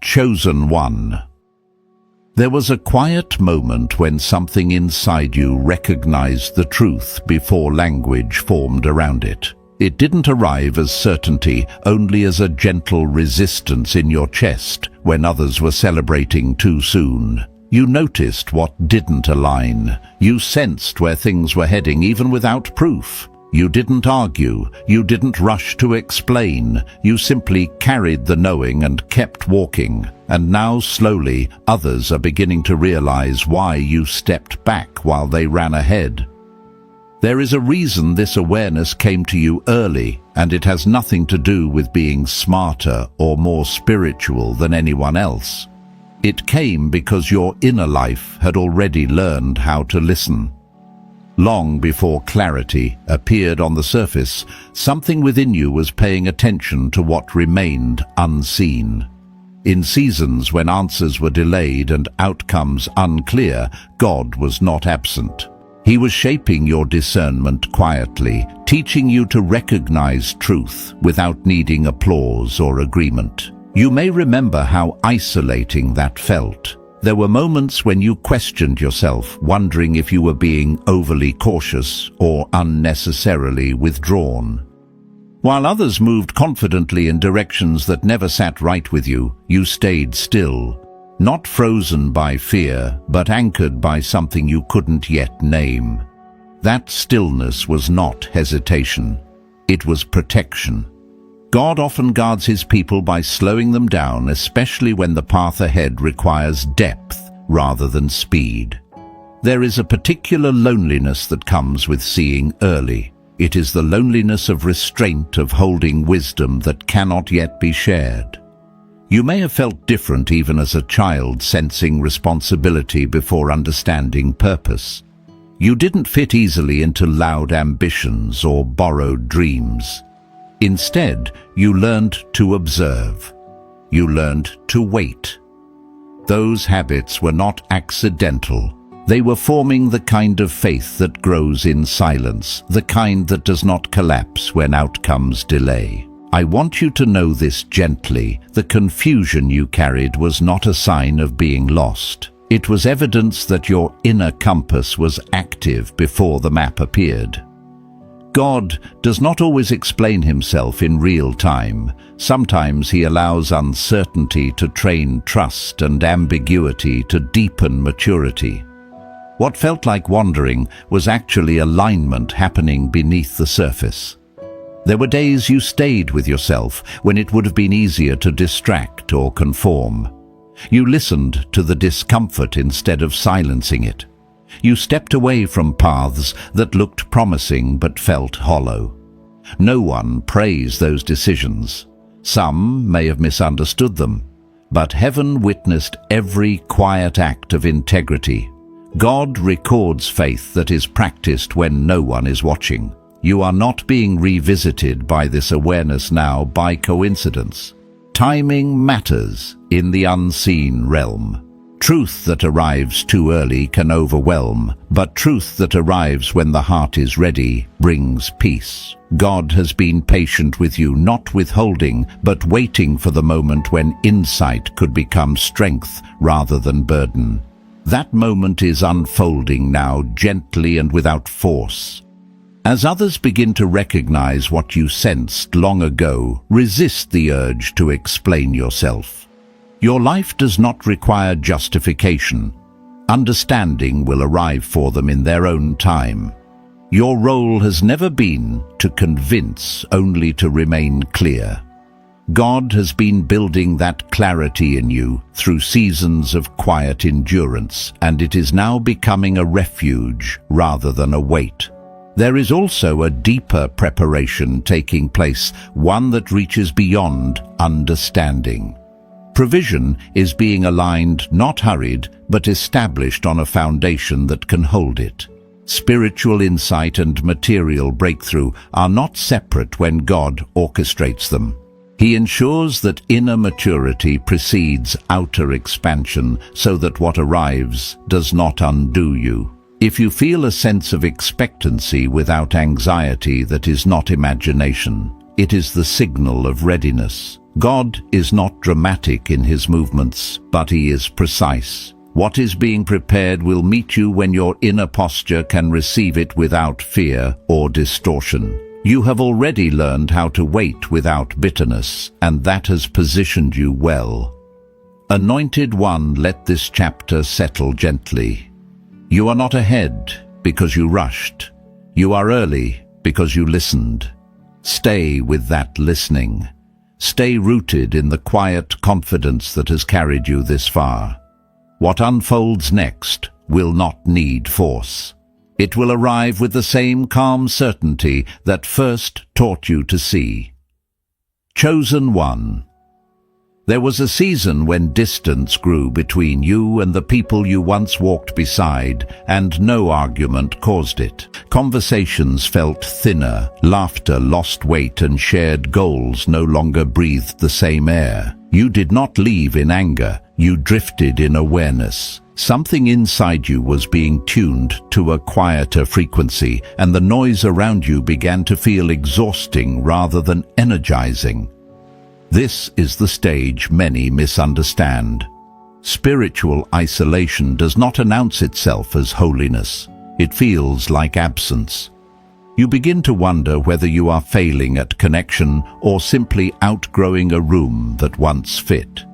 Chosen one. There was a quiet moment when something inside you recognized the truth before language formed around it. It didn't arrive as certainty, only as a gentle resistance in your chest when others were celebrating too soon. You noticed what didn't align. You sensed where things were heading even without proof. You didn't argue. You didn't rush to explain. You simply carried the knowing and kept walking. And now, slowly, others are beginning to realize why you stepped back while they ran ahead. There is a reason this awareness came to you early, and it has nothing to do with being smarter or more spiritual than anyone else. It came because your inner life had already learned how to listen. Long before clarity appeared on the surface, something within you was paying attention to what remained unseen. In seasons when answers were delayed and outcomes unclear, God was not absent. He was shaping your discernment quietly, teaching you to recognize truth without needing applause or agreement. You may remember how isolating that felt. There were moments when you questioned yourself, wondering if you were being overly cautious or unnecessarily withdrawn. While others moved confidently in directions that never sat right with you, you stayed still, not frozen by fear, but anchored by something you couldn't yet name. That stillness was not hesitation. It was protection. God often guards his people by slowing them down, especially when the path ahead requires depth rather than speed. There is a particular loneliness that comes with seeing early. It is the loneliness of restraint, of holding wisdom that cannot yet be shared. You may have felt different even as a child, sensing responsibility before understanding purpose. You didn't fit easily into loud ambitions or borrowed dreams. Instead, you learned to observe. You learned to wait. Those habits were not accidental. They were forming the kind of faith that grows in silence, the kind that does not collapse when outcomes delay. I want you to know this gently. The confusion you carried was not a sign of being lost. It was evidence that your inner compass was active before the map appeared. God does not always explain himself in real time. Sometimes he allows uncertainty to train trust and ambiguity to deepen maturity. What felt like wandering was actually alignment happening beneath the surface. There were days you stayed with yourself when it would have been easier to distract or conform. You listened to the discomfort instead of silencing it. You stepped away from paths that looked promising but felt hollow. No one praised those decisions. Some may have misunderstood them, but heaven witnessed every quiet act of integrity. God records faith that is practiced when no one is watching. You are not being revisited by this awareness now by coincidence. Timing matters in the unseen realm. Truth that arrives too early can overwhelm, but truth that arrives when the heart is ready brings peace. God has been patient with you, not withholding, but waiting for the moment when insight could become strength rather than burden. That moment is unfolding now, gently and without force. As others begin to recognize what you sensed long ago, resist the urge to explain yourself. Your life does not require justification. Understanding will arrive for them in their own time. Your role has never been to convince, only to remain clear. God has been building that clarity in you through seasons of quiet endurance, and it is now becoming a refuge rather than a weight. There is also a deeper preparation taking place, one that reaches beyond understanding. Provision is being aligned, not hurried, but established on a foundation that can hold it. Spiritual insight and material breakthrough are not separate when God orchestrates them. He ensures that inner maturity precedes outer expansion so that what arrives does not undo you. If you feel a sense of expectancy without anxiety, that is not imagination. It is the signal of readiness. God is not dramatic in his movements, but he is precise. What is being prepared will meet you when your inner posture can receive it without fear or distortion. You have already learned how to wait without bitterness, and that has positioned you well. Anointed One, let this chapter settle gently. You are not ahead because you rushed. You are early because you listened. Stay with that listening. Stay rooted in the quiet confidence that has carried you this far. What unfolds next will not need force. It will arrive with the same calm certainty that first taught you to see. Chosen One. There was a season when distance grew between you and the people you once walked beside, and no argument caused it. Conversations felt thinner, laughter lost weight, and shared goals no longer breathed the same air. You did not leave in anger, you drifted in awareness. Something inside you was being tuned to a quieter frequency, and the noise around you began to feel exhausting rather than energizing. This is the stage many misunderstand. Spiritual isolation does not announce itself as holiness. It feels like absence. You begin to wonder whether you are failing at connection or simply outgrowing a room that once fit.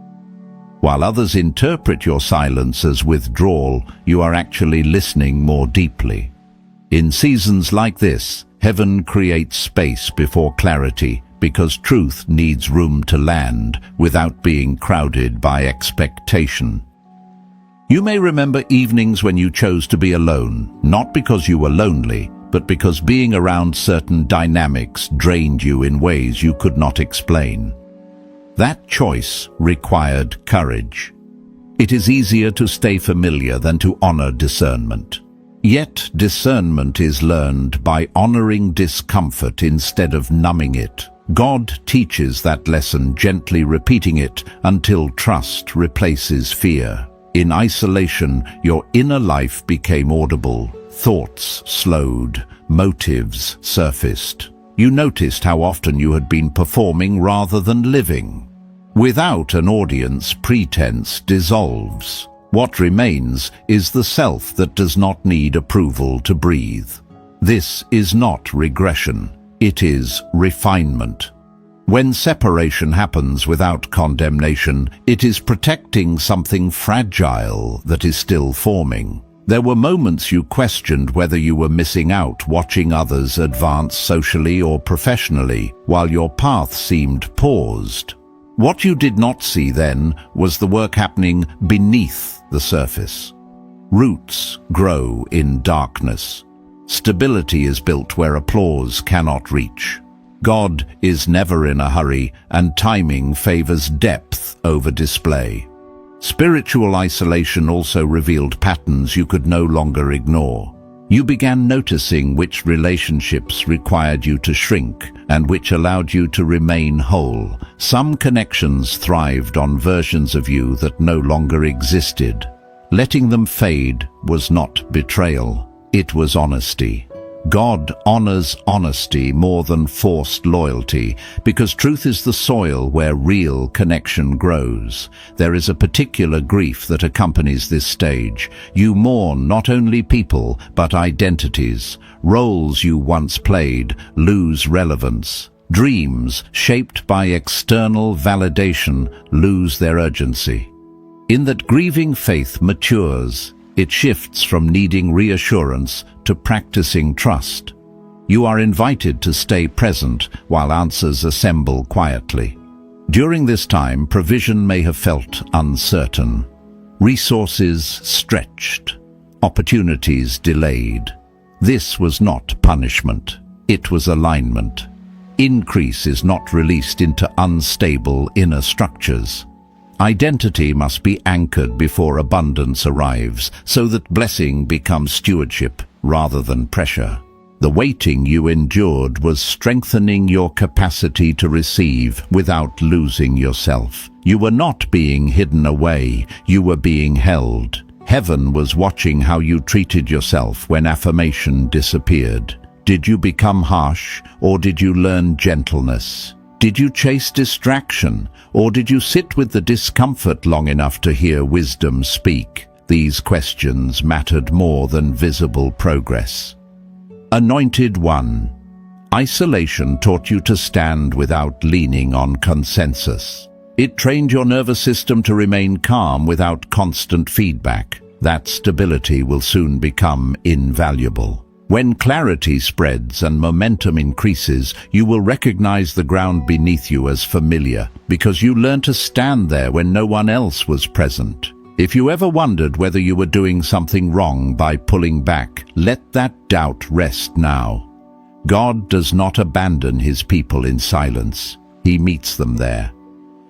While others interpret your silence as withdrawal, you are actually listening more deeply. In seasons like this, heaven creates space before clarity, because truth needs room to land without being crowded by expectation. You may remember evenings when you chose to be alone, not because you were lonely, but because being around certain dynamics drained you in ways you could not explain. That choice required courage. It is easier to stay familiar than to honor discernment. Yet discernment is learned by honoring discomfort instead of numbing it. God teaches that lesson, gently repeating it until trust replaces fear. In isolation, your inner life became audible. Thoughts slowed, motives surfaced. You noticed how often you had been performing rather than living. Without an audience, pretense dissolves. What remains is the self that does not need approval to breathe. This is not regression. It is refinement. When separation happens without condemnation, it is protecting something fragile that is still forming. There were moments you questioned whether you were missing out watching others advance socially or professionally, while your path seemed paused. What you did not see then was the work happening beneath the surface. Roots grow in darkness. Stability is built where applause cannot reach. God is never in a hurry, and timing favors depth over display. Spiritual isolation also revealed patterns you could no longer ignore. You began noticing which relationships required you to shrink and which allowed you to remain whole. Some connections thrived on versions of you that no longer existed. Letting them fade was not betrayal. It was honesty. God honors honesty more than forced loyalty, because truth is the soil where real connection grows. There is a particular grief that accompanies this stage. You mourn not only people, but identities. Roles you once played lose relevance. Dreams, shaped by external validation, lose their urgency. In that grieving, faith matures. It shifts from needing reassurance to practicing trust. You are invited to stay present while answers assemble quietly. During this time, provision may have felt uncertain. Resources stretched. Opportunities delayed. This was not punishment. It was alignment. Increase is not released into unstable inner structures. Identity must be anchored before abundance arrives, so that blessing becomes stewardship rather than pressure. The waiting you endured was strengthening your capacity to receive without losing yourself. You were not being hidden away, you were being held. Heaven was watching how you treated yourself when affirmation disappeared. Did you become harsh, or did you learn gentleness? Did you chase distraction, or did you sit with the discomfort long enough to hear wisdom speak? These questions mattered more than visible progress. Anointed One. Isolation taught you to stand without leaning on consensus. It trained your nervous system to remain calm without constant feedback. That stability will soon become invaluable. When clarity spreads and momentum increases, you will recognize the ground beneath you as familiar, because you learn to stand there when no one else was present. If you ever wondered whether you were doing something wrong by pulling back, let that doubt rest now. God does not abandon his people in silence. He meets them there.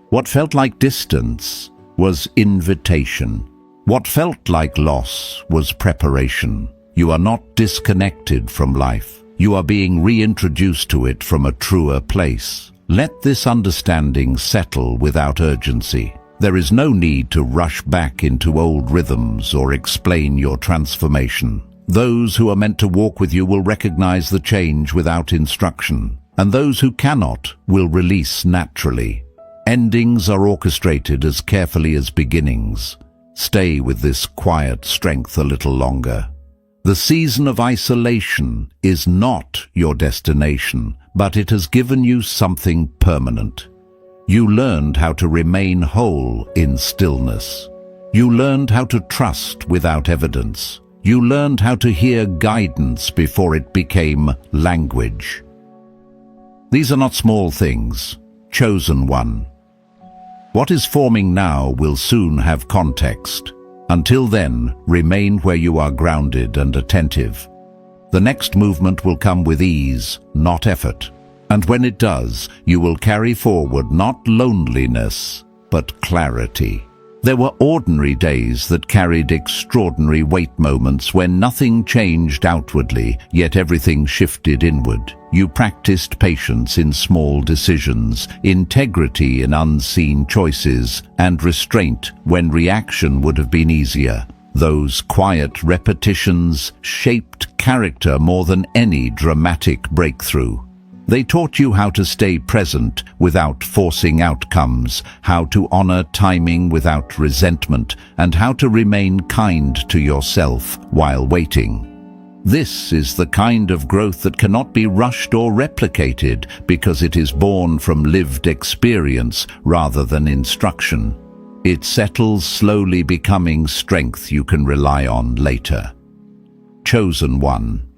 What felt like distance was invitation. What felt like loss was preparation. You are not disconnected from life. You are being reintroduced to it from a truer place. Let this understanding settle without urgency. There is no need to rush back into old rhythms or explain your transformation. Those who are meant to walk with you will recognize the change without instruction, and those who cannot will release naturally. Endings are orchestrated as carefully as beginnings. Stay with this quiet strength a little longer. The season of isolation is not your destination, but it has given you something permanent. You learned how to remain whole in stillness. You learned how to trust without evidence. You learned how to hear guidance before it became language. These are not small things. Chosen One. What is forming now will soon have context. Until then, remain where you are grounded and attentive. The next movement will come with ease, not effort. And when it does, you will carry forward not loneliness, but clarity. There were ordinary days that carried extraordinary weight, moments when nothing changed outwardly, yet everything shifted inward. You practiced patience in small decisions, integrity in unseen choices, and restraint when reaction would have been easier. Those quiet repetitions shaped character more than any dramatic breakthrough. They taught you how to stay present without forcing outcomes, how to honor timing without resentment, and how to remain kind to yourself while waiting. This is the kind of growth that cannot be rushed or replicated because it is born from lived experience rather than instruction. It settles slowly, becoming strength you can rely on later. Chosen One.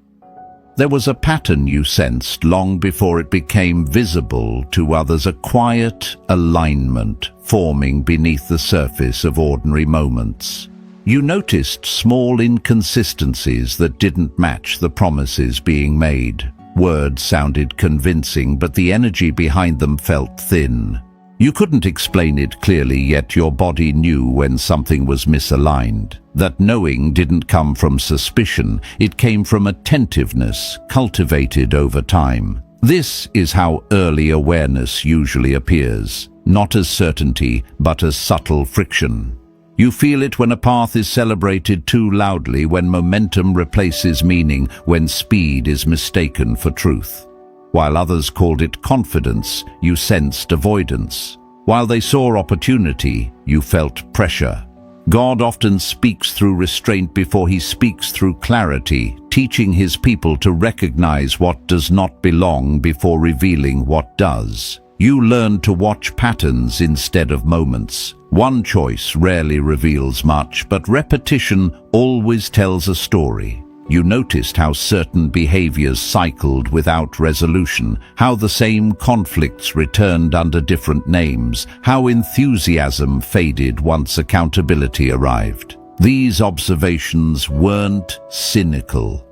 There was a pattern you sensed long before it became visible to others, a quiet alignment forming beneath the surface of ordinary moments. You noticed small inconsistencies that didn't match the promises being made. Words sounded convincing, but the energy behind them felt thin. You couldn't explain it clearly, yet your body knew when something was misaligned. That knowing didn't come from suspicion, it came from attentiveness, cultivated over time. This is how early awareness usually appears, not as certainty, but as subtle friction. You feel it when a path is celebrated too loudly, when momentum replaces meaning, when speed is mistaken for truth. While others called it confidence, you sensed avoidance. While they saw opportunity, you felt pressure. God often speaks through restraint before he speaks through clarity, teaching his people to recognize what does not belong before revealing what does. You learned to watch patterns instead of moments. One choice rarely reveals much, but repetition always tells a story. You noticed how certain behaviors cycled without resolution, how the same conflicts returned under different names, how enthusiasm faded once accountability arrived. These observations weren't cynical.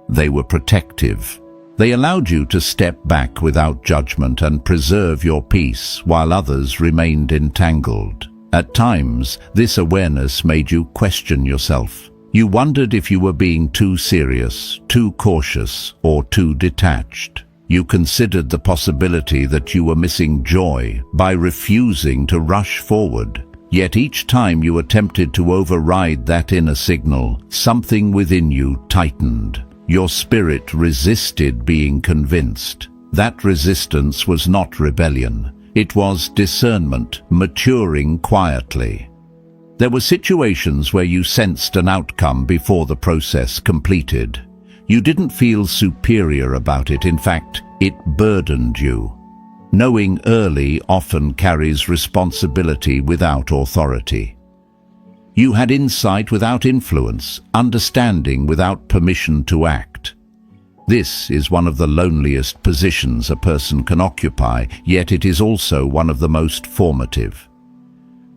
They were protective. They allowed you to step back without judgment and preserve your peace while others remained entangled. At times, this awareness made you question yourself. You wondered if you were being too serious, too cautious, or too detached. You considered the possibility that you were missing joy by refusing to rush forward. Yet each time you attempted to override that inner signal, something within you tightened. Your spirit resisted being convinced. That resistance was not rebellion. It was discernment, maturing quietly. There were situations where you sensed an outcome before the process completed. You didn't feel superior about it. In fact, it burdened you. Knowing early often carries responsibility without authority. You had insight without influence, understanding without permission to act. This is one of the loneliest positions a person can occupy, yet it is also one of the most formative.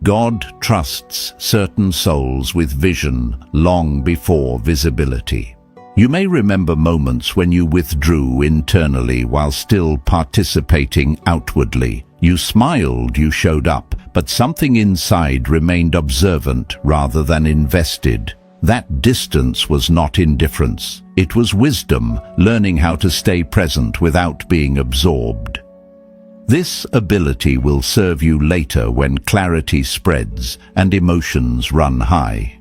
God trusts certain souls with vision long before visibility. You may remember moments when you withdrew internally while still participating outwardly. You smiled, you showed up, but something inside remained observant rather than invested. That distance was not indifference. It was wisdom, learning how to stay present without being absorbed. This ability will serve you later when clarity spreads and emotions run high.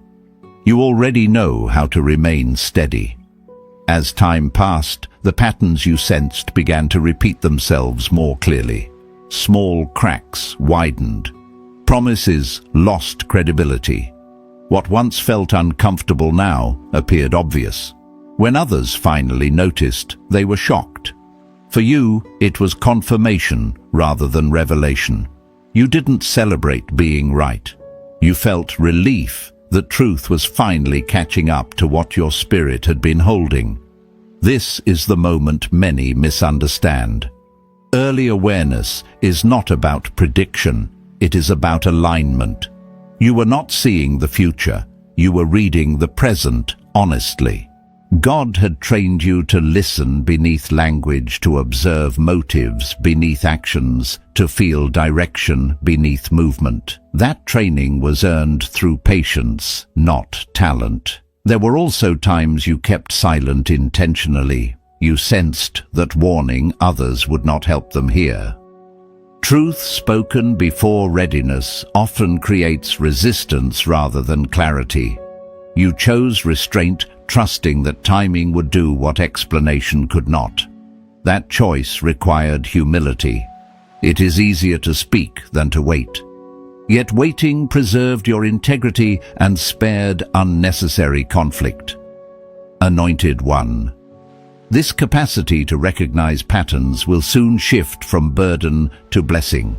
You already know how to remain steady. As time passed, the patterns you sensed began to repeat themselves more clearly. Small cracks widened. Promises lost credibility. What once felt uncomfortable now appeared obvious. When others finally noticed, they were shocked. For you, it was confirmation rather than revelation. You didn't celebrate being right. You felt relief that truth was finally catching up to what your spirit had been holding. This is the moment many misunderstand. Early awareness is not about prediction, it is about alignment. You were not seeing the future, you were reading the present honestly. God had trained you to listen beneath language, to observe motives beneath actions, to feel direction beneath movement. That training was earned through patience, not talent. There were also times you kept silent intentionally. You sensed that warning others would not help them hear. Truth spoken before readiness often creates resistance rather than clarity. You chose restraint, trusting that timing would do what explanation could not. That choice required humility. It is easier to speak than to wait. Yet waiting preserved your integrity and spared unnecessary conflict. Anointed One. This capacity to recognize patterns will soon shift from burden to blessing.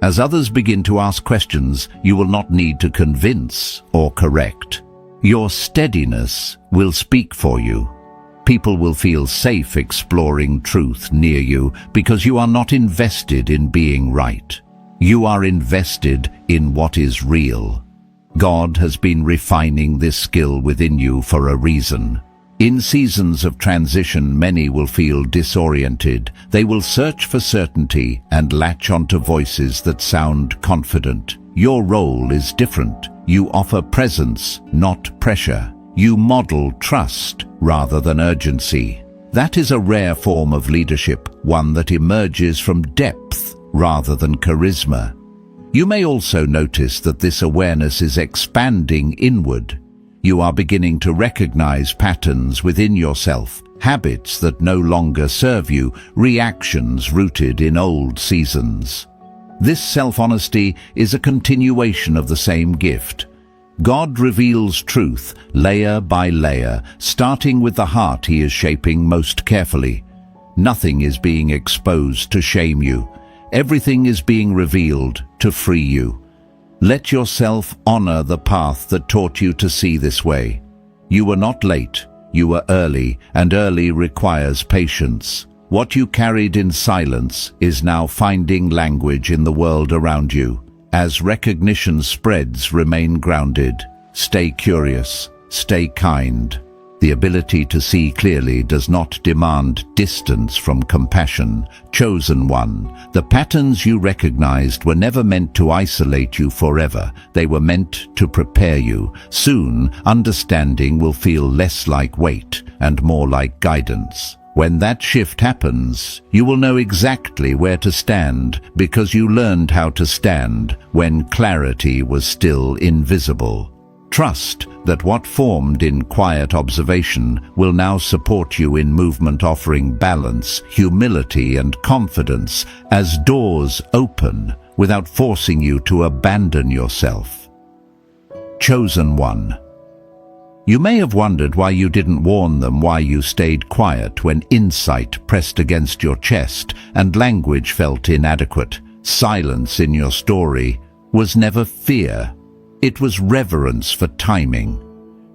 As others begin to ask questions, you will not need to convince or correct. Your steadiness will speak for you. People will feel safe exploring truth near you because you are not invested in being right. You are invested in what is real. God has been refining this skill within you for a reason. In seasons of transition, many will feel disoriented. They will search for certainty and latch onto voices that sound confident. Your role is different. You offer presence, not pressure. You model trust rather than urgency. That is a rare form of leadership, one that emerges from depth rather than charisma. You may also notice that this awareness is expanding inward. You are beginning to recognize patterns within yourself, habits that no longer serve you, reactions rooted in old seasons. This self-honesty is a continuation of the same gift. God reveals truth layer by layer, starting with the heart He is shaping most carefully. Nothing is being exposed to shame you. Everything is being revealed to free you. Let yourself honor the path that taught you to see this way. You were not late, you were early, and early requires patience. What you carried in silence is now finding language in the world around you. As recognition spreads, remain grounded. Stay curious, stay kind. The ability to see clearly does not demand distance from compassion. Chosen One, the patterns you recognized were never meant to isolate you forever. They were meant to prepare you. Soon, understanding will feel less like weight and more like guidance. When that shift happens, you will know exactly where to stand because you learned how to stand when clarity was still invisible. Trust that what formed in quiet observation will now support you in movement, offering balance, humility, and confidence as doors open without forcing you to abandon yourself. Chosen one. You may have wondered why you didn't warn them, why you stayed quiet when insight pressed against your chest and language felt inadequate. Silence in your story was never fear. It was reverence for timing.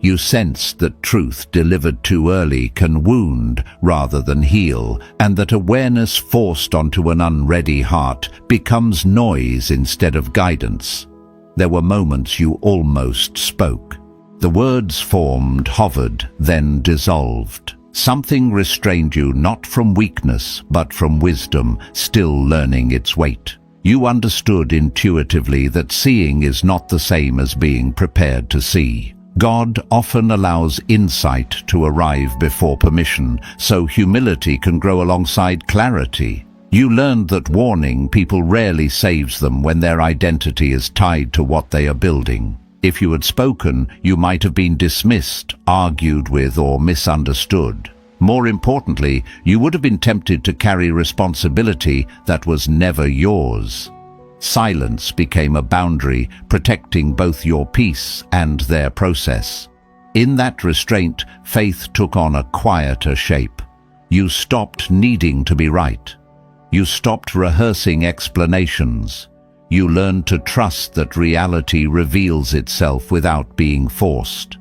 You sensed that truth delivered too early can wound rather than heal, and that awareness forced onto an unready heart becomes noise instead of guidance. There were moments you almost spoke. The words formed, hovered, then dissolved. Something restrained you, not from weakness, but from wisdom, still learning its weight. You understood intuitively that seeing is not the same as being prepared to see. God often allows insight to arrive before permission, so humility can grow alongside clarity. You learned that warning people rarely saves them when their identity is tied to what they are building. If you had spoken, you might have been dismissed, argued with, or misunderstood. More importantly, you would have been tempted to carry responsibility that was never yours. Silence became a boundary, protecting both your peace and their process. In that restraint, faith took on a quieter shape. You stopped needing to be right. You stopped rehearsing explanations. You learned to trust that reality reveals itself without being forced.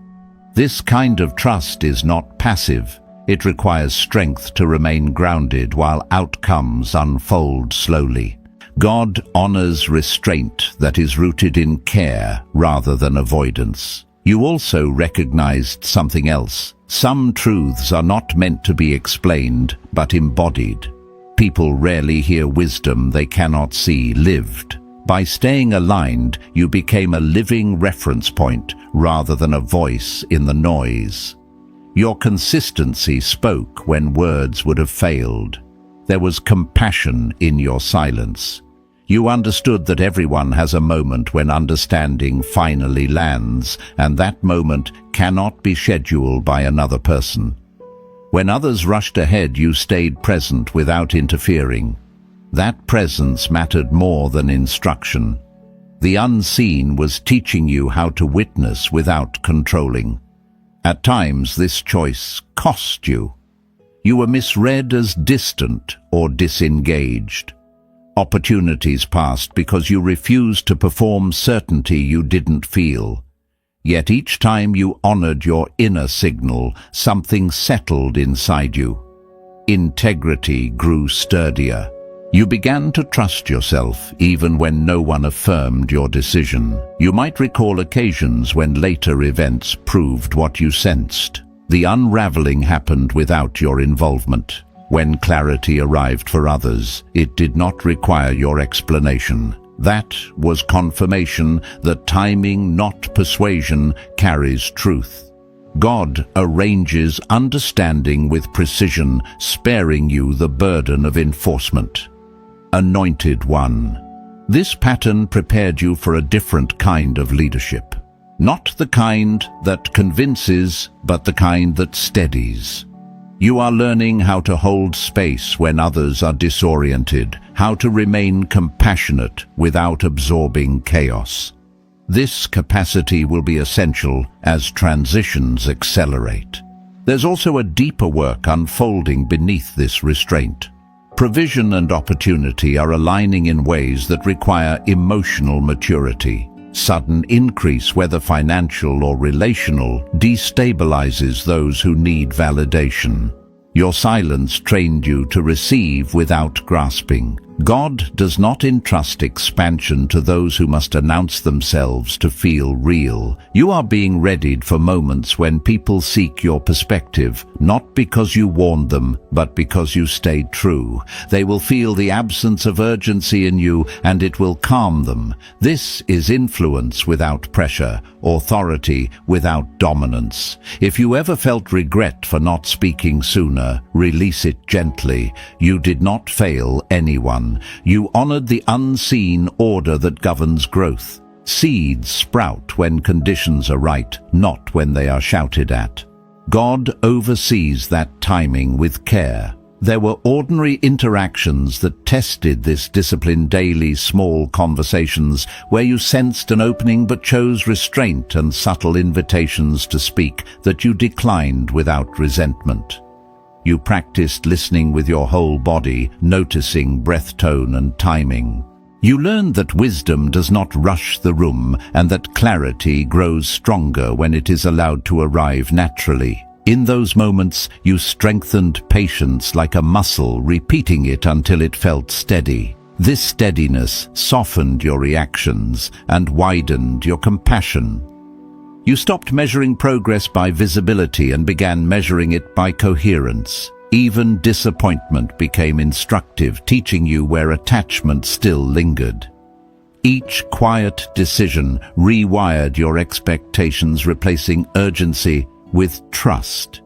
This kind of trust is not passive. It requires strength to remain grounded while outcomes unfold slowly. God honors restraint that is rooted in care rather than avoidance. You also recognized something else. Some truths are not meant to be explained, but embodied. People rarely hear wisdom they cannot see lived. By staying aligned, you became a living reference point rather than a voice in the noise. Your consistency spoke when words would have failed. There was compassion in your silence. You understood that everyone has a moment when understanding finally lands, and that moment cannot be scheduled by another person. When others rushed ahead, you stayed present without interfering. That presence mattered more than instruction. The unseen was teaching you how to witness without controlling. At times, this choice cost you. You were misread as distant or disengaged. Opportunities passed because you refused to perform certainty you didn't feel. Yet each time you honored your inner signal, something settled inside you. Integrity grew sturdier. You began to trust yourself even when no one affirmed your decision. You might recall occasions when later events proved what you sensed. The unraveling happened without your involvement. When clarity arrived for others, it did not require your explanation. That was confirmation that timing, not persuasion, carries truth. God arranges understanding with precision, sparing you the burden of enforcement. Anointed one. This pattern prepared you for a different kind of leadership. Not the kind that convinces, but the kind that steadies. You are learning how to hold space when others are disoriented, how to remain compassionate without absorbing chaos. This capacity will be essential as transitions accelerate. There's also a deeper work unfolding beneath this restraint. Provision and opportunity are aligning in ways that require emotional maturity. Sudden increase, whether financial or relational, destabilizes those who need validation. Your silence trained you to receive without grasping. God does not entrust expansion to those who must announce themselves to feel real. You are being readied for moments when people seek your perspective, not because you warned them, but because you stayed true. They will feel the absence of urgency in you, and it will calm them. This is influence without pressure, authority without dominance. If you ever felt regret for not speaking sooner, release it gently. You did not fail anyone. You honored the unseen order that governs growth. Seeds sprout when conditions are right, not when they are shouted at. God oversees that timing with care. There were ordinary interactions that tested this discipline daily, small conversations where you sensed an opening but chose restraint, and subtle invitations to speak that you declined without resentment. You practiced listening with your whole body, noticing breath tone and timing. You learned that wisdom does not rush the room and that clarity grows stronger when it is allowed to arrive naturally. In those moments, you strengthened patience like a muscle, repeating it until it felt steady. This steadiness softened your reactions and widened your compassion. You stopped measuring progress by visibility and began measuring it by coherence. Even disappointment became instructive, teaching you where attachment still lingered. Each quiet decision rewired your expectations, replacing urgency with trust.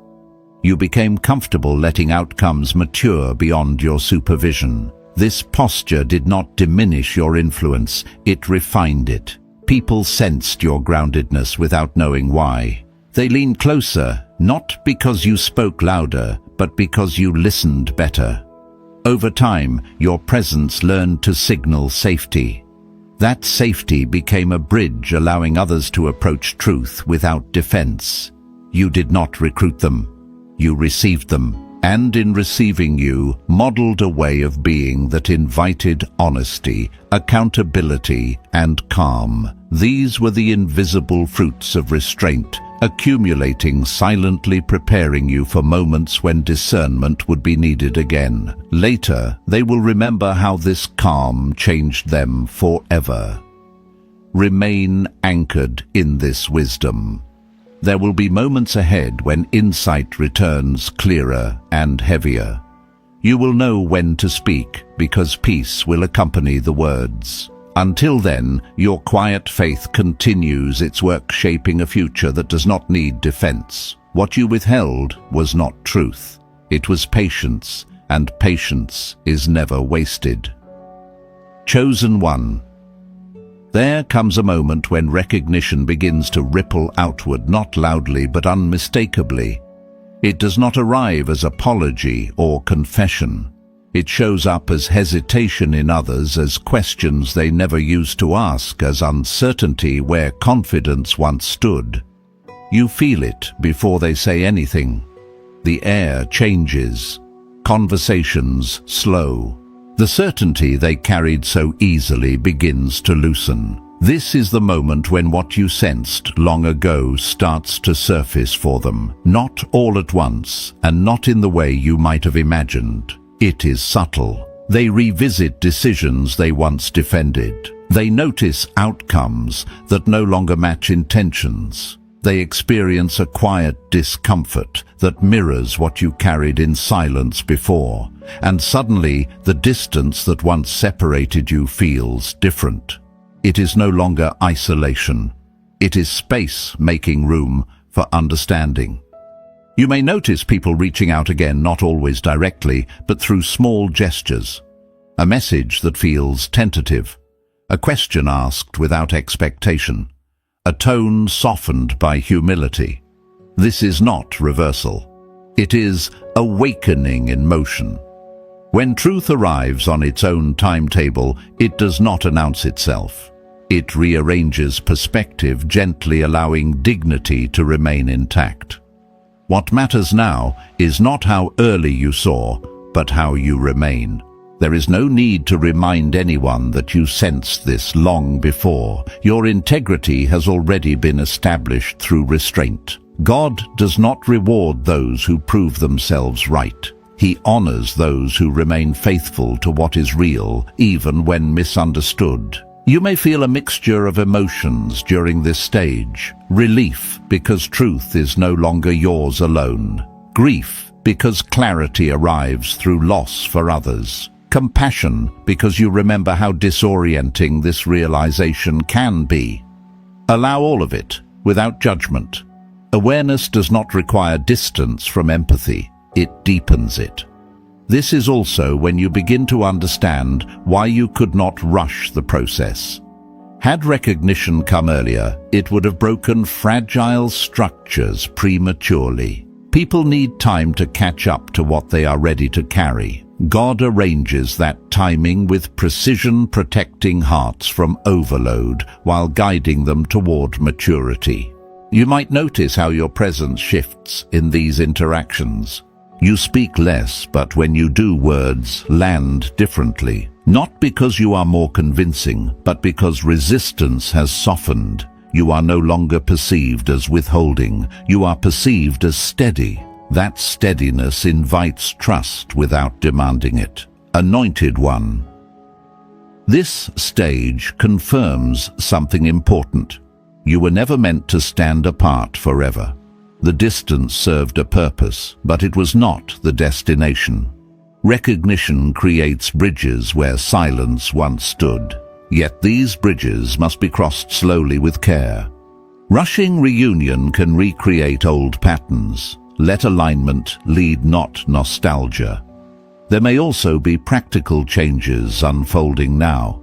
You became comfortable letting outcomes mature beyond your supervision. This posture did not diminish your influence, it refined it. People sensed your groundedness without knowing why. They leaned closer, not because you spoke louder, but because you listened better. Over time, your presence learned to signal safety. That safety became a bridge, allowing others to approach truth without defense. You did not recruit them, you received them, and in receiving you, modeled a way of being that invited honesty, accountability, and calm. These were the invisible fruits of restraint, accumulating silently, preparing you for moments when discernment would be needed again. Later, they will remember how this calm changed them forever. Remain anchored in this wisdom. There will be moments ahead when insight returns clearer and heavier. You will know when to speak because peace will accompany the words. Until then, your quiet faith continues its work, shaping a future that does not need defense. What you withheld was not truth. It was patience, and patience is never wasted. Chosen one. There comes a moment when recognition begins to ripple outward, not loudly but unmistakably. It does not arrive as apology or confession. It shows up as hesitation in others, as questions they never used to ask, as uncertainty where confidence once stood. You feel it before they say anything. The air changes. Conversations slow. The certainty they carried so easily begins to loosen. This is the moment when what you sensed long ago starts to surface for them. Not all at once, and not in the way you might have imagined. It is subtle. They revisit decisions they once defended. They notice outcomes that no longer match intentions. They experience a quiet discomfort that mirrors what you carried in silence before. And suddenly, the distance that once separated you feels different. It is no longer isolation. It is space making room for understanding. You may notice people reaching out again, not always directly, but through small gestures. A message that feels tentative. A question asked without expectation. A tone softened by humility. This is not reversal. It is awakening in motion. When truth arrives on its own timetable, it does not announce itself. It rearranges perspective, gently allowing dignity to remain intact. What matters now is not how early you saw, but how you remain. There is no need to remind anyone that you sensed this long before. Your integrity has already been established through restraint. God does not reward those who prove themselves right. He honors those who remain faithful to what is real, even when misunderstood. You may feel a mixture of emotions during this stage. Relief, because truth is no longer yours alone. Grief, because clarity arrives through loss for others. Compassion, because you remember how disorienting this realization can be. Allow all of it, without judgment. Awareness does not require distance from empathy. It deepens it. This is also when you begin to understand why you could not rush the process. Had recognition come earlier, it would have broken fragile structures prematurely. People need time to catch up to what they are ready to carry. God arranges that timing with precision, protecting hearts from overload while guiding them toward maturity. You might notice how your presence shifts in these interactions. You speak less, but when you do, words land differently. Not because you are more convincing, but because resistance has softened. You are no longer perceived as withholding. You are perceived as steady. That steadiness invites trust without demanding it. Anointed one. This stage confirms something important. You were never meant to stand apart forever. The distance served a purpose, but it was not the destination. Recognition creates bridges where silence once stood. Yet these bridges must be crossed slowly with care. Rushing reunion can recreate old patterns. Let alignment lead, not nostalgia. There may also be practical changes unfolding now.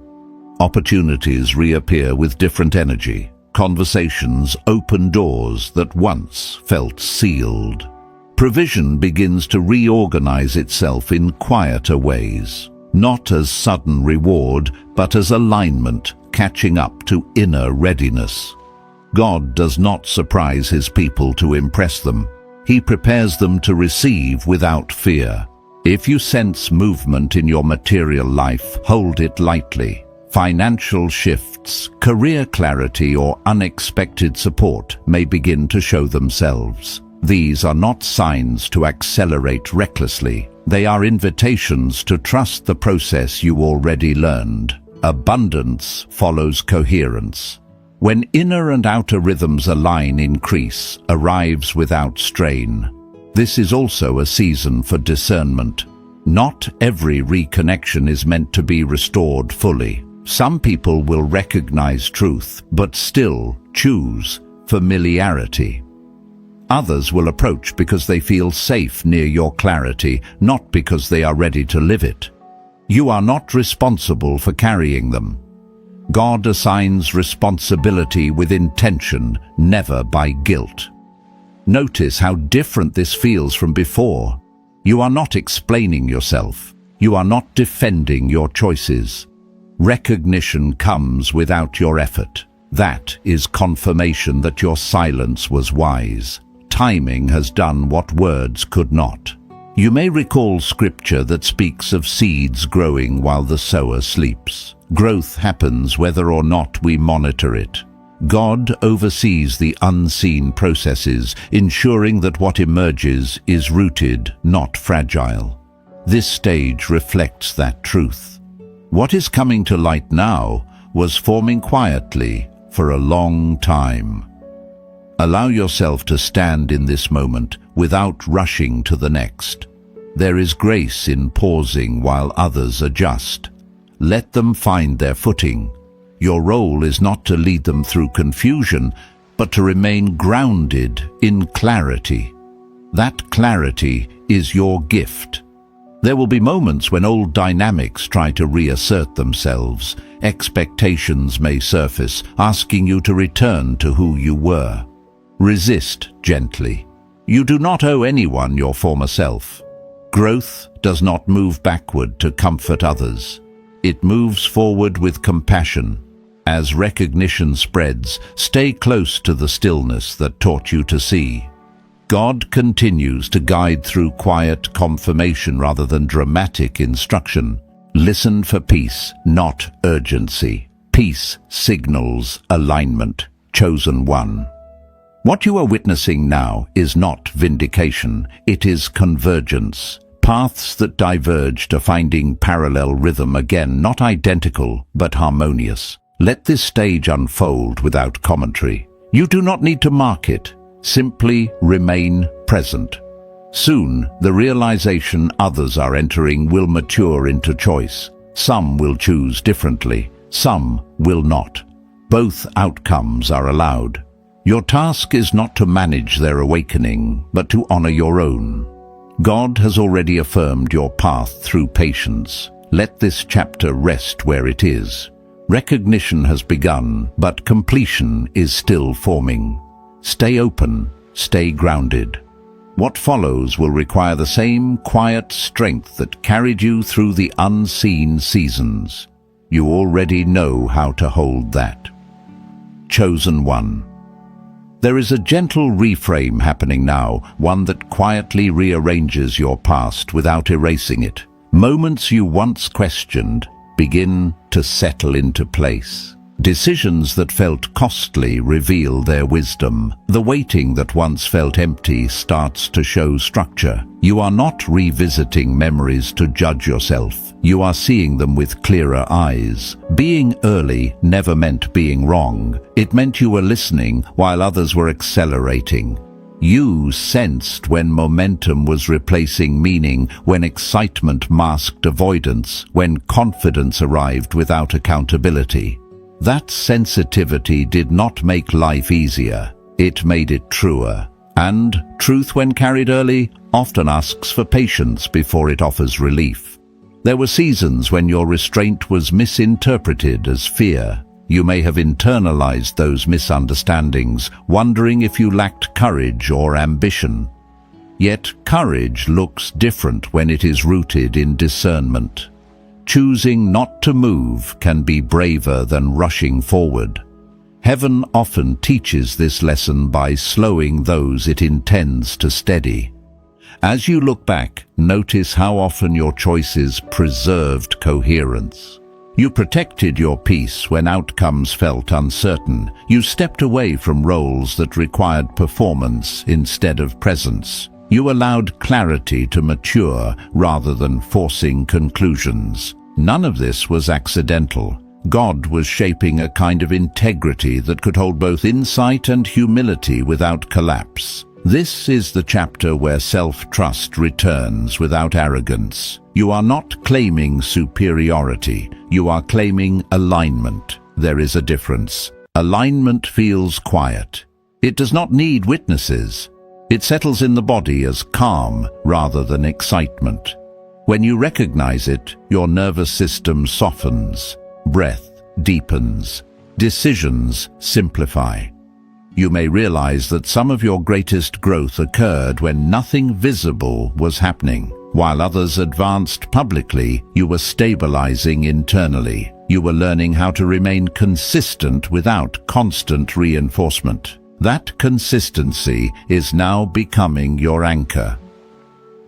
Opportunities reappear with different energy. Conversations open doors that once felt sealed. Provision begins to reorganize itself in quieter ways, not as sudden reward, but as alignment catching up to inner readiness. God does not surprise his people to impress them. He prepares them to receive without fear. If you sense movement in your material life, hold it lightly. Financial shifts, career clarity, or unexpected support may begin to show themselves. These are not signs to accelerate recklessly. They are invitations to trust the process you already learned. Abundance follows coherence. When inner and outer rhythms align, increase arrives without strain. This is also a season for discernment. Not every reconnection is meant to be restored fully. Some people will recognize truth, but still choose familiarity. Others will approach because they feel safe near your clarity, not because they are ready to live it. You are not responsible for carrying them. God assigns responsibility with intention, never by guilt. Notice how different this feels from before. You are not explaining yourself. You are not defending your choices. Recognition comes without your effort. That is confirmation that your silence was wise. Timing has done what words could not. You may recall scripture that speaks of seeds growing while the sower sleeps. Growth happens whether or not we monitor it. God oversees the unseen processes, ensuring that what emerges is rooted, not fragile. This stage reflects that truth. What is coming to light now was forming quietly for a long time. Allow yourself to stand in this moment without rushing to the next. There is grace in pausing while others adjust. Let them find their footing. Your role is not to lead them through confusion, but to remain grounded in clarity. That clarity is your gift. There will be moments when old dynamics try to reassert themselves. Expectations may surface, asking you to return to who you were. Resist gently. You do not owe anyone your former self. Growth does not move backward to comfort others. It moves forward with compassion. As recognition spreads, stay close to the stillness that taught you to see. God continues to guide through quiet confirmation rather than dramatic instruction. Listen for peace, not urgency. Peace signals alignment. Chosen one. What you are witnessing now is not vindication, it is convergence. Paths that diverged are finding parallel rhythm again, not identical, but harmonious. Let this stage unfold without commentary. You do not need to mark it. Simply remain present. Soon, the realization others are entering will mature into choice. Some will choose differently, some will not. Both outcomes are allowed. Your task is not to manage their awakening, but to honor your own. God has already affirmed your path through patience. Let this chapter rest where it is. Recognition has begun, but completion is still forming. Stay open, stay grounded. What follows will require the same quiet strength that carried you through the unseen seasons. You already know how to hold that. Chosen one. There is a gentle reframe happening now, one that quietly rearranges your past without erasing it. Moments you once questioned begin to settle into place. Decisions that felt costly reveal their wisdom. The waiting that once felt empty starts to show structure. You are not revisiting memories to judge yourself. You are seeing them with clearer eyes. Being early never meant being wrong. It meant you were listening while others were accelerating. You sensed when momentum was replacing meaning, when excitement masked avoidance, when confidence arrived without accountability. That sensitivity did not make life easier, it made it truer. And truth, when carried early, often asks for patience before it offers relief. There were seasons when your restraint was misinterpreted as fear. You may have internalized those misunderstandings, wondering if you lacked courage or ambition. Yet courage looks different when it is rooted in discernment. Choosing not to move can be braver than rushing forward. Heaven often teaches this lesson by slowing those it intends to steady. As you look back, notice how often your choices preserved coherence. You protected your peace when outcomes felt uncertain. You stepped away from roles that required performance instead of presence. You allowed clarity to mature rather than forcing conclusions. None of this was accidental. God was shaping a kind of integrity that could hold both insight and humility without collapse. This is the chapter where self-trust returns without arrogance. You are not claiming superiority, you are claiming alignment. There is a difference. Alignment feels quiet. It does not need witnesses. It settles in the body as calm rather than excitement. When you recognize it, your nervous system softens, breath deepens, decisions simplify. You may realize that some of your greatest growth occurred when nothing visible was happening. While others advanced publicly, you were stabilizing internally. You were learning how to remain consistent without constant reinforcement. That consistency is now becoming your anchor.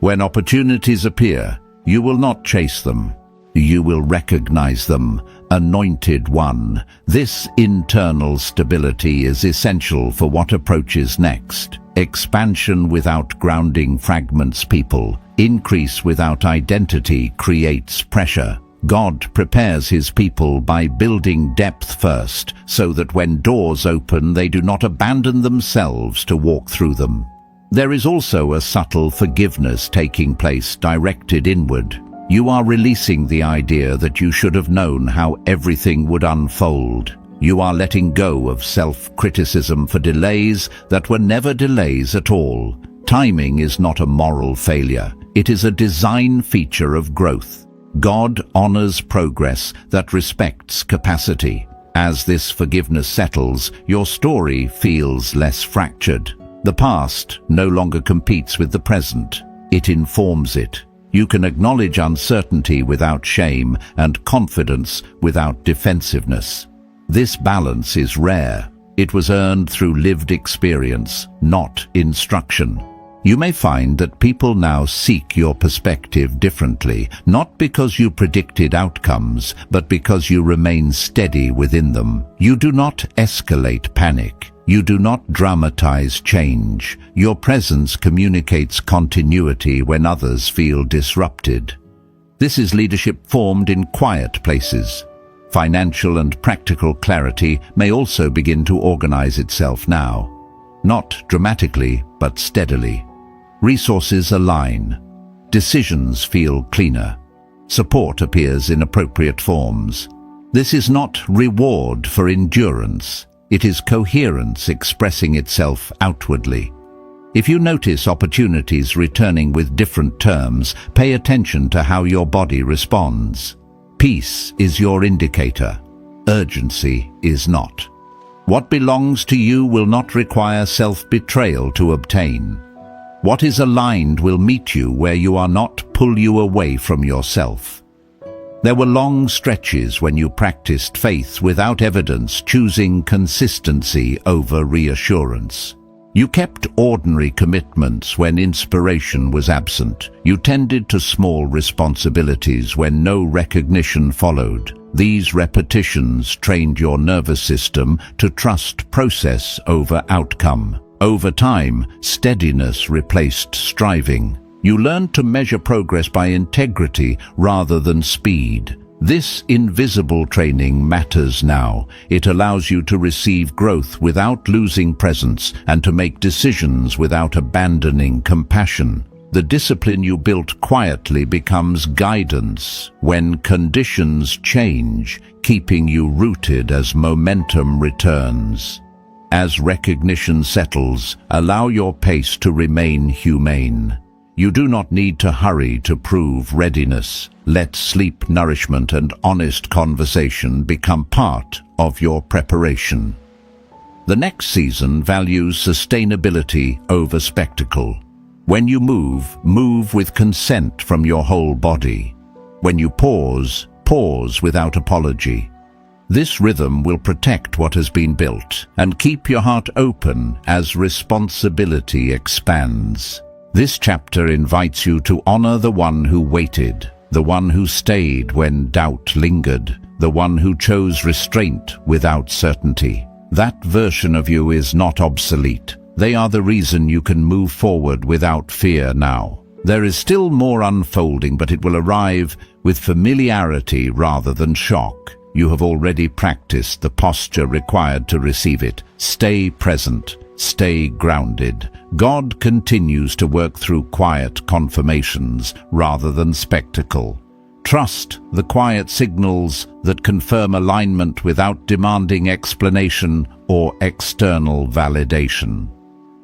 When opportunities appear, you will not chase them. You will recognize them. Anointed one. This internal stability is essential for what approaches next. Expansion without grounding fragments people. Increase without identity creates pressure. God prepares his people by building depth first, so that when doors open they do not abandon themselves to walk through them. There is also a subtle forgiveness taking place directed inward. You are releasing the idea that you should have known how everything would unfold. You are letting go of self-criticism for delays that were never delays at all. Timing is not a moral failure. It is a design feature of growth. God honors progress that respects capacity. As this forgiveness settles, your story feels less fractured. The past no longer competes with the present. It informs it. You can acknowledge uncertainty without shame and confidence without defensiveness. This balance is rare. It was earned through lived experience, not instruction. You may find that people now seek your perspective differently, not because you predicted outcomes, but because you remain steady within them. You do not escalate panic. You do not dramatize change. Your presence communicates continuity when others feel disrupted. This is leadership formed in quiet places. Financial and practical clarity may also begin to organize itself now. Not dramatically, but steadily. Resources align. Decisions feel cleaner. Support appears in appropriate forms. This is not reward for endurance. It is coherence expressing itself outwardly. If you notice opportunities returning with different terms, pay attention to how your body responds. Peace is your indicator. urgency is not. What belongs to you will not require self-betrayal to obtain. What is aligned will meet you where you are not, pull you away from yourself. There were long stretches when you practiced faith without evidence, choosing consistency over reassurance. You kept ordinary commitments when inspiration was absent. You tended to small responsibilities when no recognition followed. These repetitions trained your nervous system to trust process over outcome. Over time, steadiness replaced striving. You learned to measure progress by integrity rather than speed. This invisible training matters now. It allows you to receive growth without losing presence and to make decisions without abandoning compassion. The discipline you built quietly becomes guidance when conditions change, keeping you rooted as momentum returns. As recognition settles, allow your pace to remain humane. You do not need to hurry to prove readiness. Let sleep, nourishment, and honest conversation become part of your preparation. The next season values sustainability over spectacle. When you move with consent from your whole body. When you pause without apology. This rhythm will protect what has been built and keep your heart open as responsibility expands. This chapter invites you to honor the one who waited, the one who stayed when doubt lingered, the one who chose restraint without certainty. That version of you is not obsolete. They are the reason you can move forward without fear now. There is still more unfolding, but it will arrive with familiarity rather than shock. You have already practiced the posture required to receive it. Stay present. Stay grounded. God continues to work through quiet confirmations rather than spectacle. Trust the quiet signals that confirm alignment without demanding explanation or external validation.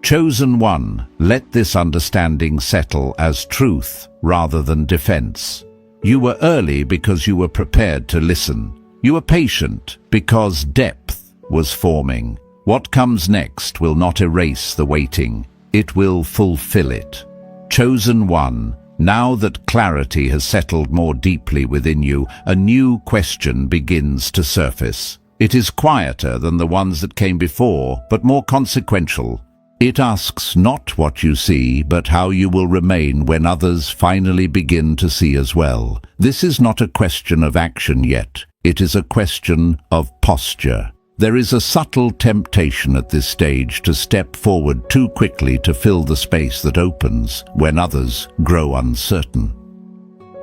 Chosen one, let this understanding settle as truth rather than defense. You were early because you were prepared to listen. You were patient because depth was forming. What comes next will not erase the waiting. It will fulfill it. Chosen one, now that clarity has settled more deeply within you, a new question begins to surface. It is quieter than the ones that came before, but more consequential. It asks not what you see, but how you will remain when others finally begin to see as well. This is not a question of action yet. It is a question of posture. There is a subtle temptation at this stage to step forward too quickly to fill the space that opens when others grow uncertain.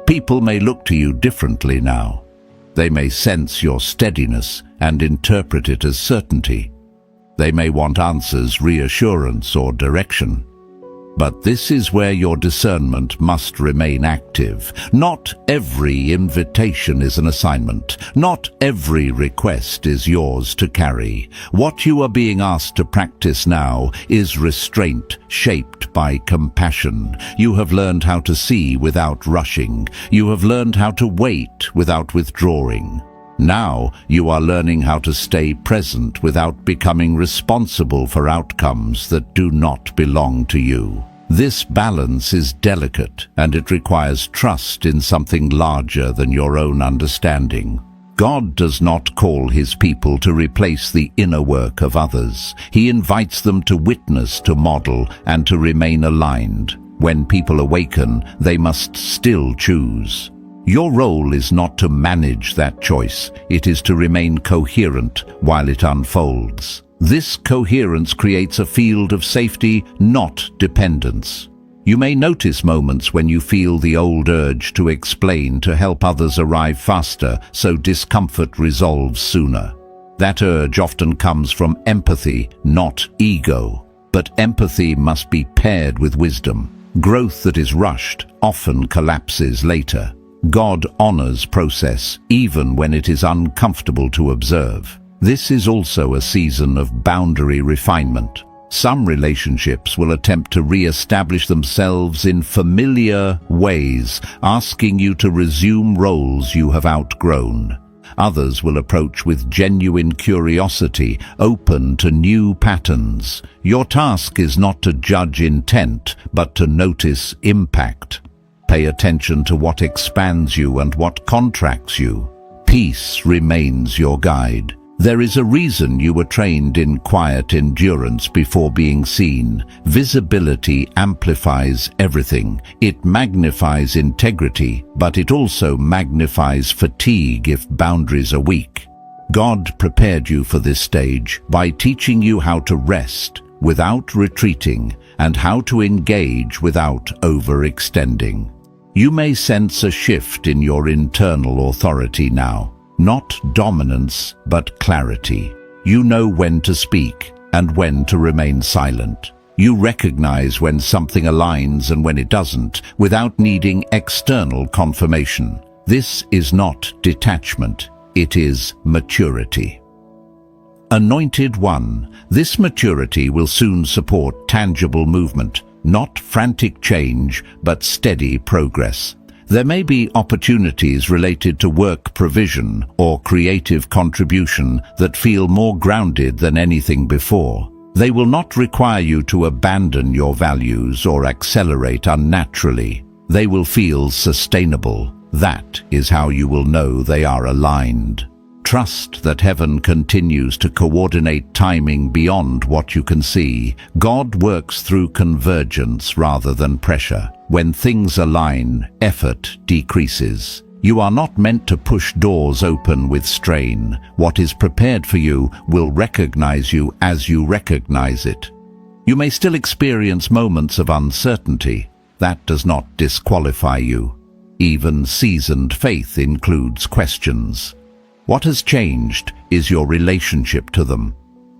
People may look to you differently now. They may sense your steadiness and interpret it as certainty. They may want answers, reassurance, or direction. But this is where your discernment must remain active. Not every invitation is an assignment. Not every request is yours to carry. What you are being asked to practice now is restraint shaped by compassion. You have learned how to see without rushing. You have learned how to wait without withdrawing. Now you are learning how to stay present without becoming responsible for outcomes that do not belong to you. This balance is delicate, and it requires trust in something larger than your own understanding. God does not call his people to replace the inner work of others. He invites them to witness, to model, and to remain aligned. When people awaken, they must still choose. Your role is not to manage that choice. It is to remain coherent while it unfolds. This coherence creates a field of safety, not dependence. You may notice moments when you feel the old urge to explain to help others arrive faster, so discomfort resolves sooner. That urge often comes from empathy, not ego. But empathy must be paired with wisdom. Growth that is rushed often collapses later. God honors process, even when it is uncomfortable to observe. This is also a season of boundary refinement. Some relationships will attempt to re-establish themselves in familiar ways, asking you to resume roles you have outgrown. Others will approach with genuine curiosity, open to new patterns. Your task is not to judge intent, but to notice impact. Pay attention to what expands you and what contracts you. Peace remains your guide. There is a reason you were trained in quiet endurance before being seen. Visibility amplifies everything. It magnifies integrity, but it also magnifies fatigue if boundaries are weak. God prepared you for this stage by teaching you how to rest without retreating and how to engage without overextending. You may sense a shift in your internal authority now. Not dominance, but clarity. You know when to speak and when to remain silent. You recognize when something aligns and when it doesn't, without needing external confirmation. This is not detachment, it is maturity. Anointed One, this maturity will soon support tangible movement, not frantic change, but steady progress. There may be opportunities related to work provision or creative contribution that feel more grounded than anything before. They will not require you to abandon your values or accelerate unnaturally. They will feel sustainable. That is how you will know they are aligned. Trust that heaven continues to coordinate timing beyond what you can see. God works through convergence rather than pressure. When things align, effort decreases. You are not meant to push doors open with strain. What is prepared for you will recognize you as you recognize it. You may still experience moments of uncertainty. That does not disqualify you. Even seasoned faith includes questions. What has changed is your relationship to them.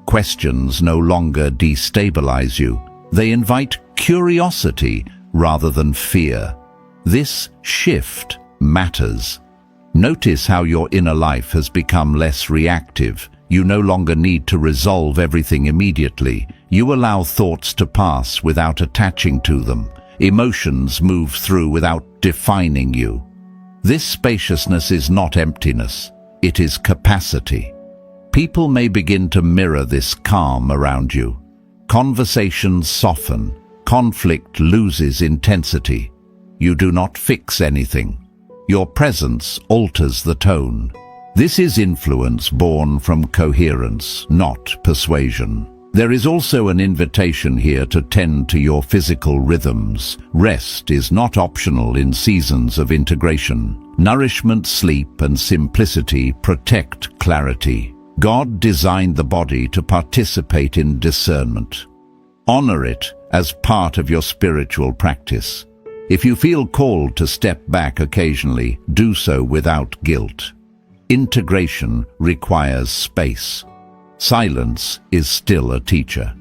Questions no longer destabilize you. They invite curiosity rather than fear. This shift matters. Notice how your inner life has become less reactive. You no longer need to resolve everything immediately. You allow thoughts to pass without attaching to them. Emotions move through without defining you. This spaciousness is not emptiness. It is capacity. People may begin to mirror this calm around you. Conversations soften. Conflict loses intensity. You do not fix anything. Your presence alters the tone. This is influence born from coherence, not persuasion. There is also an invitation here to tend to your physical rhythms. Rest is not optional in seasons of integration. Nourishment, sleep, and simplicity protect clarity. God designed the body to participate in discernment. Honor it as part of your spiritual practice. If you feel called to step back occasionally, do so without guilt. Integration requires space. Silence is still a teacher.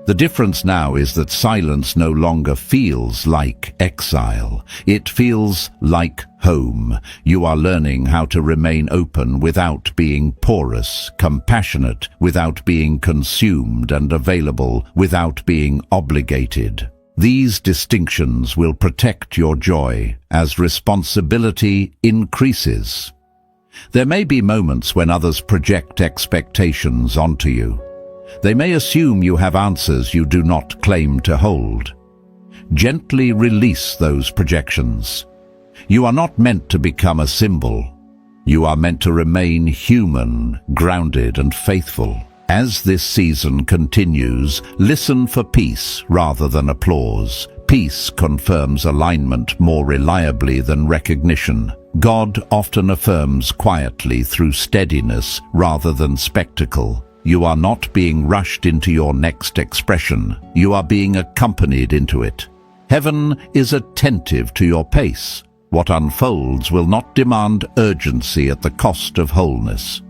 The difference now is that silence no longer feels like exile. It feels like home. You are learning how to remain open without being porous, compassionate without being consumed, and available without being obligated. These distinctions will protect your joy as responsibility increases. There may be moments when others project expectations onto you. They may assume you have answers you do not claim to hold. Gently release those projections. You are not meant to become a symbol. You are meant to remain human, grounded, and faithful. As this season continues, listen for peace rather than applause. Peace confirms alignment more reliably than recognition. God often affirms quietly through steadiness rather than spectacle. You are not being rushed into your next expression. You are being accompanied into it. Heaven is attentive to your pace. What unfolds will not demand urgency at the cost of wholeness.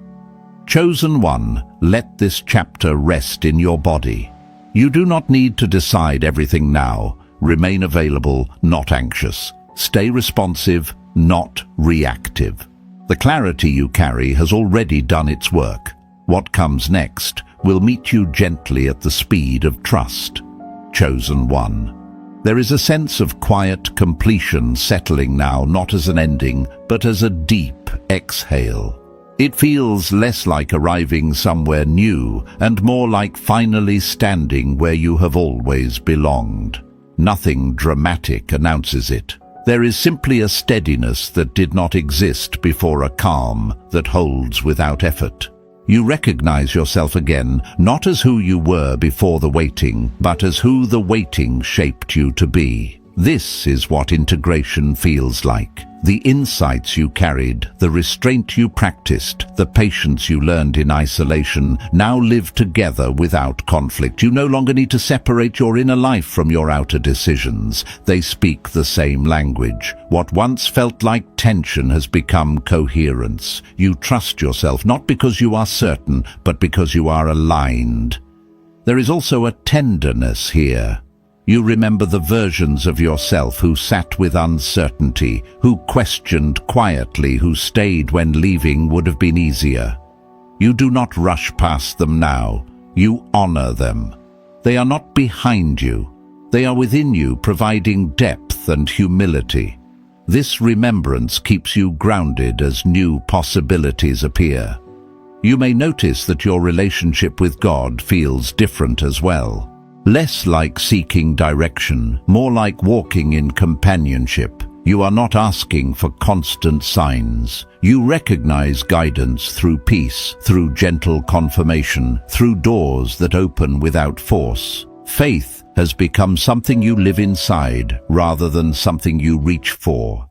Chosen one, let this chapter rest in your body. You do not need to decide everything now. Remain available, not anxious. Stay responsive, not reactive. The clarity you carry has already done its work. What comes next will meet you gently at the speed of trust. Chosen one. There is a sense of quiet completion settling now, not as an ending, but as a deep exhale. It feels less like arriving somewhere new and more like finally standing where you have always belonged. Nothing dramatic announces it. There is simply a steadiness that did not exist before, a calm that holds without effort. You recognize yourself again, not as who you were before the waiting, but as who the waiting shaped you to be. This is what integration feels like. The insights you carried, the restraint you practiced, the patience you learned in isolation, now live together without conflict. You no longer need to separate your inner life from your outer decisions. They speak the same language. What once felt like tension has become coherence. You trust yourself, not because you are certain, but because you are aligned. There is also a tenderness here. You remember the versions of yourself who sat with uncertainty, who questioned quietly, who stayed when leaving would have been easier. You do not rush past them now. You honor them. They are not behind you. They are within you, providing depth and humility. This remembrance keeps you grounded as new possibilities appear. You may notice that your relationship with God feels different as well. Less like seeking direction, more like walking in companionship. You are not asking for constant signs. You recognize guidance through peace, through gentle confirmation, through doors that open without force. Faith has become something you live inside rather than something you reach for.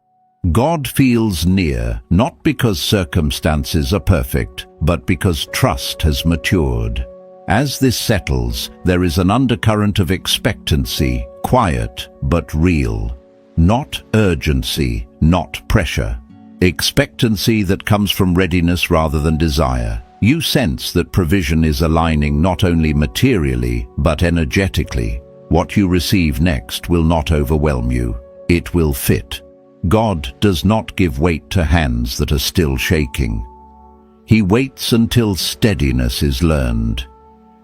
God feels near, not because circumstances are perfect, but because trust has matured. As this settles, there is an undercurrent of expectancy, quiet but real. Not urgency, not pressure. Expectancy that comes from readiness rather than desire. You sense that provision is aligning not only materially, but energetically. What you receive next will not overwhelm you. It will fit. God does not give weight to hands that are still shaking. He waits until steadiness is learned.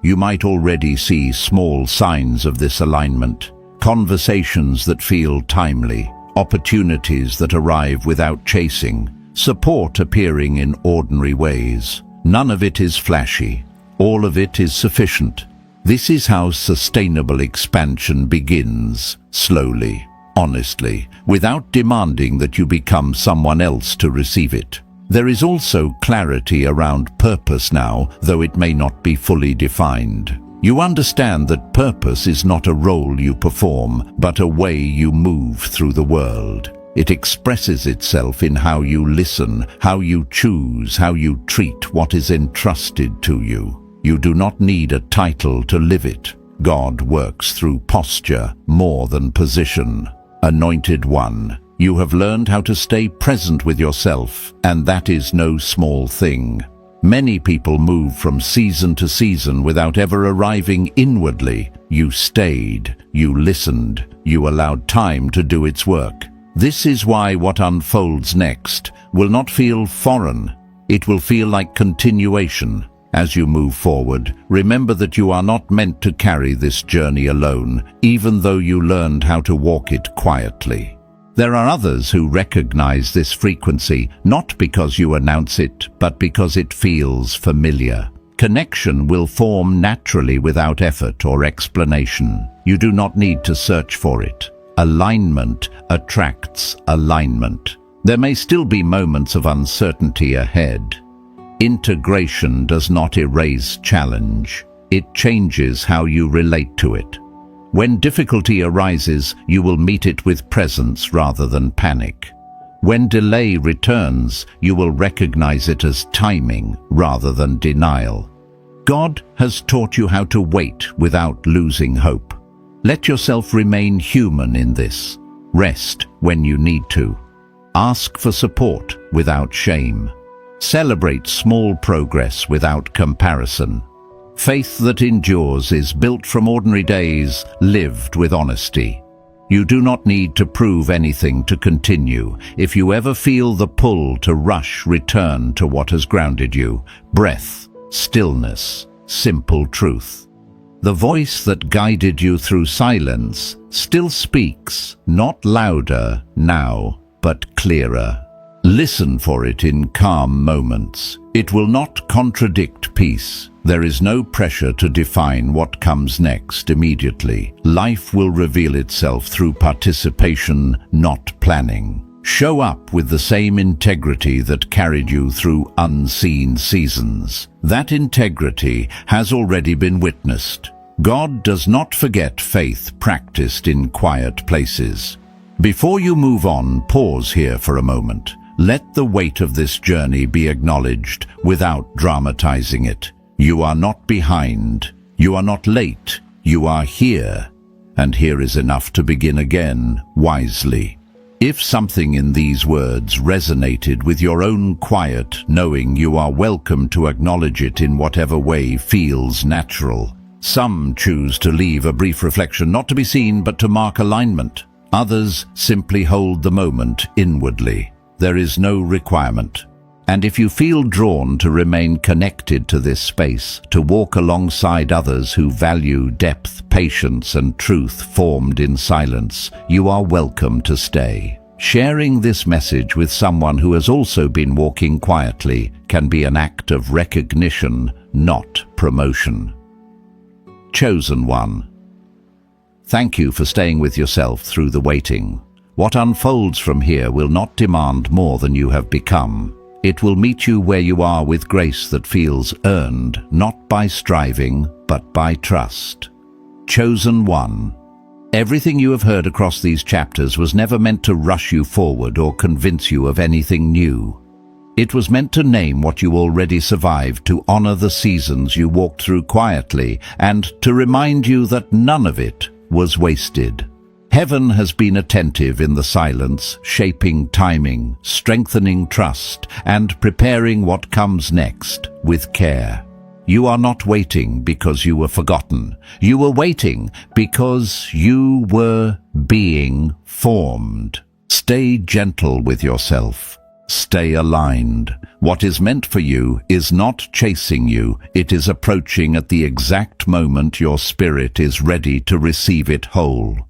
You might already see small signs of this alignment. Conversations that feel timely, opportunities that arrive without chasing, support appearing in ordinary ways. None of it is flashy. All of it is sufficient. This is how sustainable expansion begins, slowly, honestly, without demanding that you become someone else to receive it. There is also clarity around purpose now, though it may not be fully defined. You understand that purpose is not a role you perform, but a way you move through the world. It expresses itself in how you listen, how you choose, how you treat what is entrusted to you. You do not need a title to live it. God works through posture more than position. Anointed one. You have learned how to stay present with yourself, and that is no small thing. Many people move from season to season without ever arriving inwardly. You stayed, you listened, you allowed time to do its work. This is why what unfolds next will not feel foreign. It will feel like continuation. As you move forward, remember that you are not meant to carry this journey alone, even though you learned how to walk it quietly. There are others who recognize this frequency, not because you announce it, but because it feels familiar. Connection will form naturally without effort or explanation. You do not need to search for it. Alignment attracts alignment. There may still be moments of uncertainty ahead. Integration does not erase challenge. It changes how you relate to it. When difficulty arises, you will meet it with presence rather than panic. When delay returns, you will recognize it as timing rather than denial. God has taught you how to wait without losing hope. Let yourself remain human in this. Rest when you need to. Ask for support without shame. Celebrate small progress without comparison. Faith that endures is built from ordinary days lived with honesty. You do not need to prove anything to continue. If you ever feel the pull to rush, return to what has grounded you. Breath, stillness, simple truth. The voice that guided you through silence still speaks, not louder now, but clearer. Listen for it in calm moments. It will not contradict peace. There is no pressure to define what comes next immediately. Life will reveal itself through participation, not planning. Show up with the same integrity that carried you through unseen seasons. That integrity has already been witnessed. God does not forget faith practiced in quiet places. Before you move on, pause here for a moment. Let the weight of this journey be acknowledged without dramatizing it. You are not behind. You are not late. You are here. And here is enough to begin again, wisely. If something in these words resonated with your own quiet knowing, you are welcome to acknowledge it in whatever way feels natural. Some choose to leave a brief reflection, not to be seen but to mark alignment. Others simply hold the moment inwardly. There is no requirement. And if you feel drawn to remain connected to this space, to walk alongside others who value depth, patience, and truth formed in silence, you are welcome to stay. Sharing this message with someone who has also been walking quietly can be an act of recognition, not promotion. Chosen one. Thank you for staying with yourself through the waiting. What unfolds from here will not demand more than you have become. It will meet you where you are with grace that feels earned, not by striving, but by trust. Chosen one. Everything you have heard across these chapters was never meant to rush you forward or convince you of anything new. It was meant to name what you already survived, to honor the seasons you walked through quietly, and to remind you that none of it was wasted. Heaven has been attentive in the silence, shaping timing, strengthening trust, and preparing what comes next with care. You are not waiting because you were forgotten. You were waiting because you were being formed. Stay gentle with yourself. Stay aligned. What is meant for you is not chasing you. It is approaching at the exact moment your spirit is ready to receive it whole.